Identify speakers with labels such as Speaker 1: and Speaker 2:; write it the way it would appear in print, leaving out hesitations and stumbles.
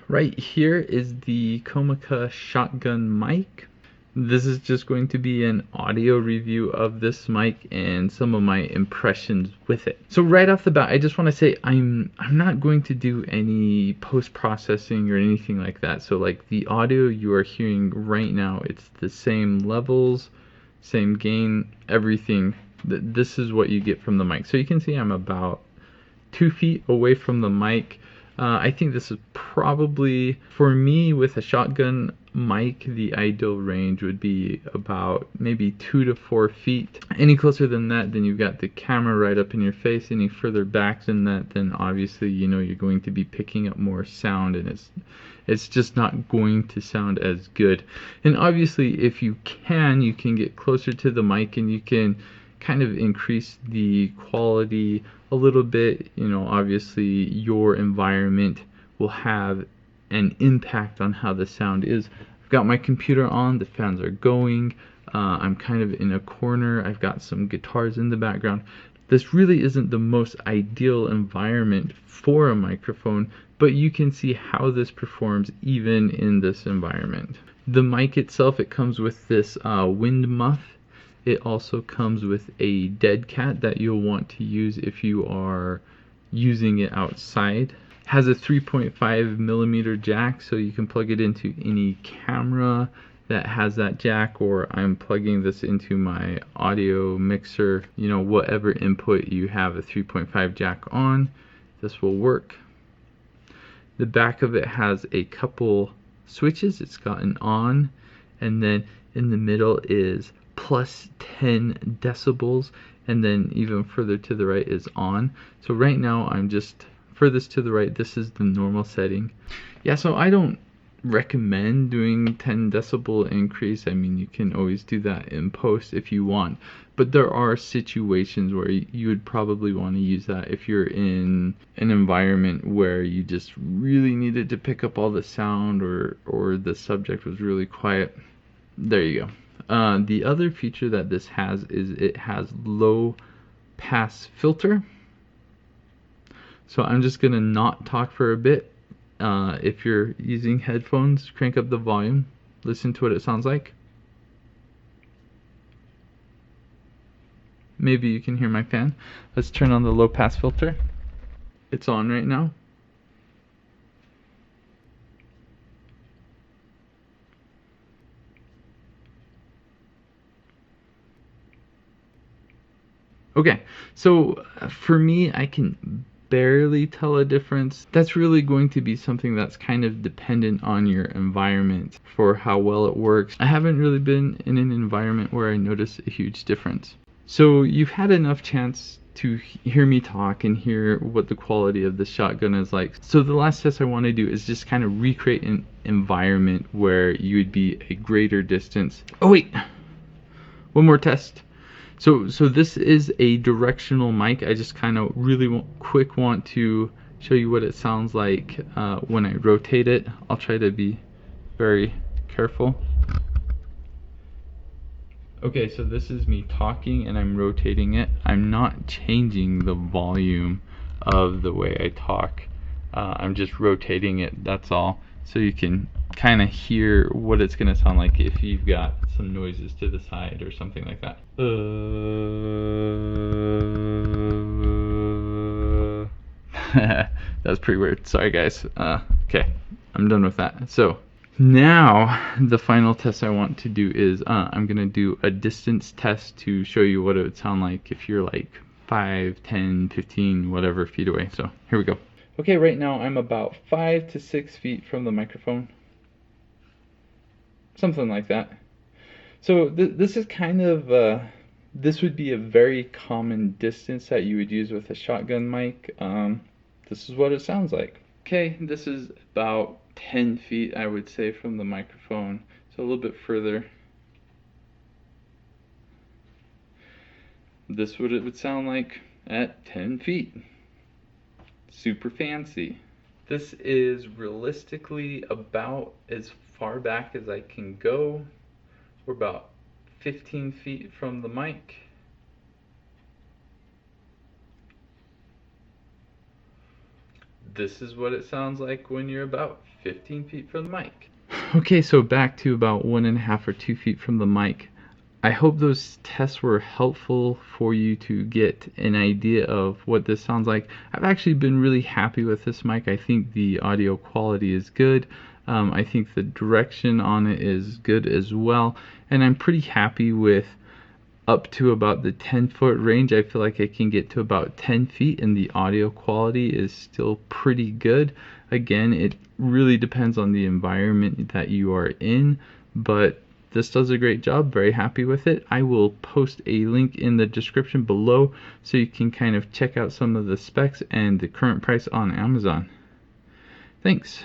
Speaker 1: Right here is the Comica shotgun mic. This is just going to be an audio review of this mic and some of my impressions with it. So right off the bat, I just want to say I'm not going to do any post-processing or anything like that. So like the audio you are hearing right now, it's the same levels, same gain, everything. This is what you get from the mic. So you can see I'm about 2 feet away from the mic. I think this is probably, for me with a shotgun mic, the ideal range would be about maybe 2 to 4 feet. Any closer than that, then you've got the camera right up in your face. Any further back than that, then obviously you know you're going to be picking up more sound, and it's just not going to sound as good. And obviously if you can get closer to the mic and you can kind of increase the quality a little bit. You know, obviously your environment will have an impact on how the sound is. I've got my computer on, the fans are going, I'm kind of in a corner, I've got some guitars in the background. This really isn't the most ideal environment for a microphone, but you can see how this performs even in this environment. The mic itself, it comes with this wind muff. It also comes with a dead cat that you'll want to use if you are using it outside. Has a 3.5 millimeter jack, so you can plug it into any camera that has that jack, or I'm plugging this into my audio mixer. You know, whatever input you have a 3.5 jack on, this will work. The back of it has a couple switches. It's got an on, and then in the middle is plus 10 decibels, and then even further to the right is on. So right now I'm just furthest to the right, this is the normal setting. Yeah, so I don't recommend doing 10 decibel increase. I mean, you can always do that in post if you want, but there are situations where you would probably want to use that if you're in an environment where you just really needed to pick up all the sound, or the subject was really quiet. There you go. The other feature that this has is it has low pass filter. So I'm just gonna not talk for a bit. If you're using headphones, crank up the volume, listen to what it sounds like. Maybe you can hear my fan. Let's turn on the low pass filter. It's on right now. Okay, so for me, I can barely tell a difference. That's really going to be something that's kind of dependent on your environment for how well it works. I haven't really been in an environment where I notice a huge difference. So you've had enough chance to hear me talk and hear what the quality of the shotgun is like. So the last test I want to do is just kind of recreate an environment where you would be a greater distance. Oh wait, one more test. So this is a directional mic. I just kind of really want to show you what it sounds like when I rotate it. I'll try to be very careful. Okay, so this is me talking and I'm rotating it. I'm not changing the volume of the way I talk. I'm just rotating it, that's all. So you can kind of hear what it's going to sound like if you've got some noises to the side or something like that. That's pretty weird. Sorry guys. Okay, I'm done with that. So now the final test I want to do is I'm going to do a distance test to show you what it would sound like if you're like 5, 10, 15, whatever feet away. So here we go. Okay, right now I'm about 5 to 6 feet from the microphone. Something like that. So this is kind of, this would be a very common distance that you would use with a shotgun mic. This is what it sounds like. Okay, this is about 10 feet, I would say, from the microphone. So a little bit further. This is what it would sound like at 10 feet. Super fancy. This is realistically about as far back as I can go. We're about 15 feet from the mic. this is what it sounds like when you're about 15 feet from the mic. Okay, so back to about 1.5 or 2 feet from the mic. I hope those tests were helpful for you to get an idea of what this sounds like. I've actually been really happy with this mic. I think the audio quality is good. I think the direction on it is good as well. And I'm pretty happy with up to about the 10-foot range. I feel like I can get to about 10 feet and the audio quality is still pretty good. Again, it really depends on the environment that you are in, but this does a great job. Very happy with it. I will post a link in the description below so you can kind of check out some of the specs and the current price on Amazon. Thanks.